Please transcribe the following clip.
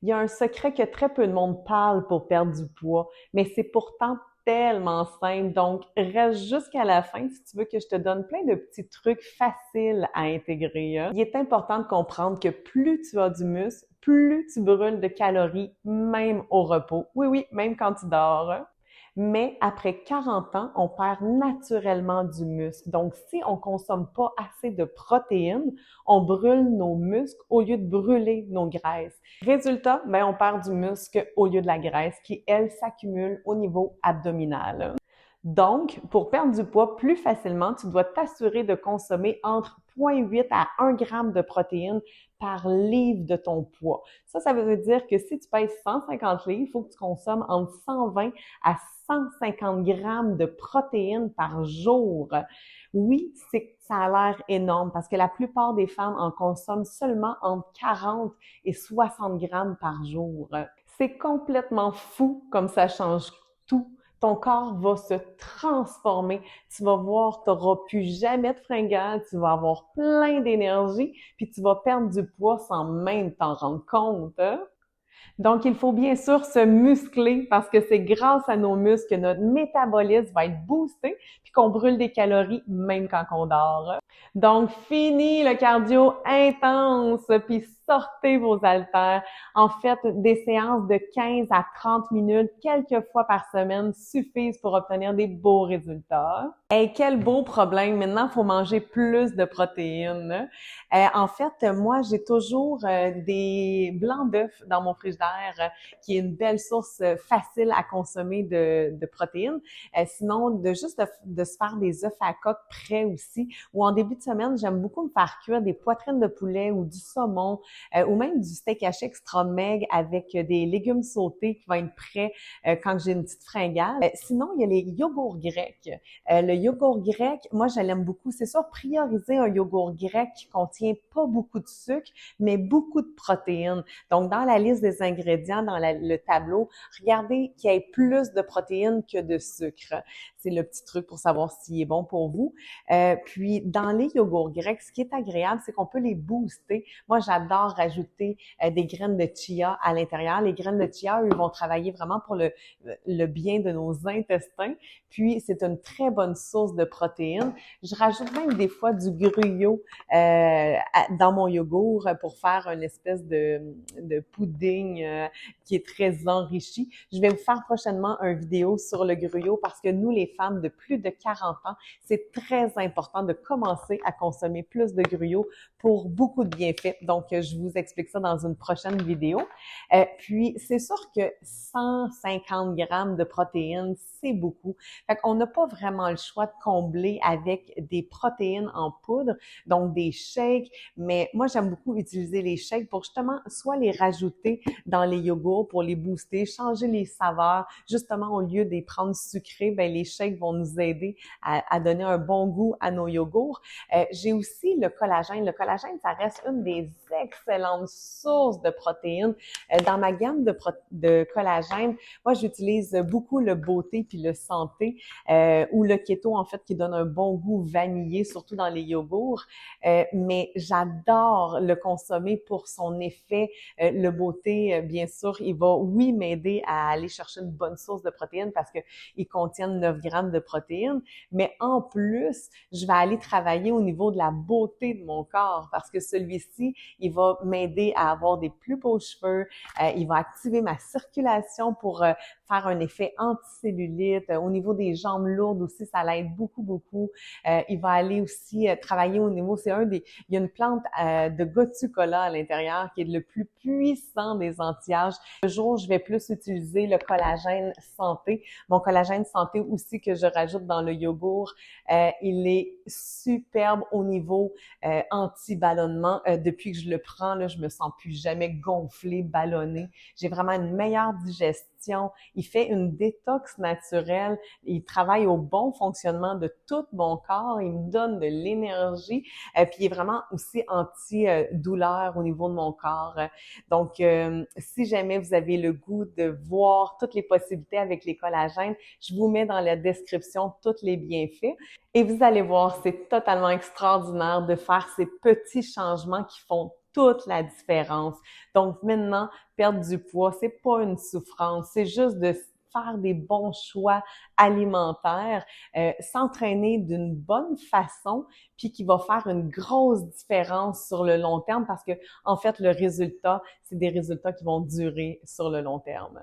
Il y a un secret que très peu de monde parle pour perdre du poids, mais c'est pourtant tellement simple. Donc, reste jusqu'à la fin si tu veux que je te donne plein de petits trucs faciles à intégrer, hein. Il est important de comprendre que plus tu as du muscle, plus tu brûles de calories, même au repos. Oui, oui, même quand tu dors, hein. Mais après 40 ans, on perd naturellement du muscle. Donc, si on consomme pas assez de protéines, on brûle nos muscles au lieu de brûler nos graisses. Résultat, ben, on perd du muscle au lieu de la graisse qui, elle, s'accumule au niveau abdominal. Donc, pour perdre du poids plus facilement, tu dois t'assurer de consommer entre 0,8 à 1 g de protéines par livre de ton poids. Ça veut dire que si tu pèses 150 livres, il faut que tu consommes entre 120 à 150 grammes de protéines par jour. Oui, ça a l'air énorme parce que la plupart des femmes en consomment seulement entre 40 et 60 grammes par jour. C'est complètement fou comme ça change tout. Ton corps va se transformer. Tu vas voir, tu n'auras plus jamais de fringales, tu vas avoir plein d'énergie, puis tu vas perdre du poids sans même t'en rendre compte, hein? Donc, il faut bien sûr se muscler parce que c'est grâce à nos muscles que notre métabolisme va être boosté puis qu'on brûle des calories même quand on dort. Donc, fini le cardio intense puis sortez vos haltères. En fait, des séances de 15 à 30 minutes quelques fois par semaine suffisent pour obtenir des beaux résultats. Et quel beau problème! Maintenant, il faut manger plus de protéines. En fait, moi, j'ai toujours des blancs d'œufs dans mon frigidaire, qui est une belle source facile à consommer de protéines. Sinon, de se faire des œufs à coque prêts aussi. Ou en début de semaine, j'aime beaucoup me faire cuire des poitrines de poulet ou du saumon ou même du steak haché extra maigre avec des légumes sautés qui vont être prêts quand j'ai une petite fringale. Sinon, il y a les yogourts grecs. Le yogourt grec, moi, je l'aime beaucoup. C'est sûr, prioriser un yogourt grec qui contient pas beaucoup de sucre, mais beaucoup de protéines. Donc, dans la liste des ingrédients, dans le tableau, regardez qu'il y ait plus de protéines que de sucre. C'est le petit truc pour savoir s'il est bon pour vous. Puis, dans les yogourts grecs, ce qui est agréable, c'est qu'on peut les booster. Moi, j'adore rajouter des graines de chia à l'intérieur. Les graines de chia, eux, vont travailler vraiment pour le bien de nos intestins. Puis, c'est une très bonne source de protéines. Je rajoute même des fois du gruyot dans mon yogourt pour faire une espèce de pudding qui est très enrichi. Je vais vous faire prochainement une vidéo sur le gruyot parce que nous, les femmes de plus de 40 ans, c'est très important de commencer à consommer plus de gruyot pour beaucoup de bienfaits. Donc, je vous explique ça dans une prochaine vidéo. Puis, c'est sûr que 150 grammes de protéines, c'est beaucoup. Fait qu'on n'a pas vraiment le choix de combler avec des protéines en poudre, donc des shakes. Mais moi, j'aime beaucoup utiliser les shakes pour justement soit les rajouter dans les yogourts pour les booster, changer les saveurs. Justement, au lieu de les prendre sucrés, ben les shakes vont nous aider à donner un bon goût à nos yogourts. J'ai aussi le collagène. Le collagène, ça reste une des excellentes sources de protéines. Dans ma gamme de collagène, moi, j'utilise beaucoup le beauté puis le santé ou le keto, en fait, qui donne un bon goût vanillé, surtout dans les yogourts. Mais j'adore le consommer pour son effet. Le beauté, bien sûr, il va, oui, m'aider à aller chercher une bonne source de protéines parce qu'il contient 9 grammes de protéines. Mais en plus, je vais aller travailler au niveau de la beauté de mon corps parce que celui-ci, il va m'aider à avoir des plus beaux cheveux. Il va activer ma circulation pour faire un effet anticellulite. Au niveau des jambes lourdes aussi, ça l'aide beaucoup, beaucoup. Il va aller aussi travailler au niveau, il y a une plante de gotu-kola à l'intérieur qui est le plus puissant des anti-âges. Ce jour, je vais plus utiliser le collagène santé. Mon collagène santé aussi que je rajoute dans le yogourt, il est superbe au niveau anti-ballonnement. Depuis que je le prends, là, je me sens plus jamais gonflée, ballonnée. J'ai vraiment une meilleure digestion. Il fait une détox naturelle. Il travaille au bon fonctionnement de tout mon corps. Il me donne de l'énergie. Puis il est vraiment aussi anti-douleur au niveau de mon corps. Donc, si jamais vous avez le goût de voir toutes les possibilités avec les collagènes, je vous mets dans la description tous les bienfaits. Et vous allez voir, c'est totalement extraordinaire de faire ces petits changements qui font toute la différence. Donc maintenant, perdre du poids, c'est pas une souffrance, c'est juste de faire des bons choix alimentaires, s'entraîner d'une bonne façon, puis qui va faire une grosse différence sur le long terme parce que, en fait, le résultat, c'est des résultats qui vont durer sur le long terme.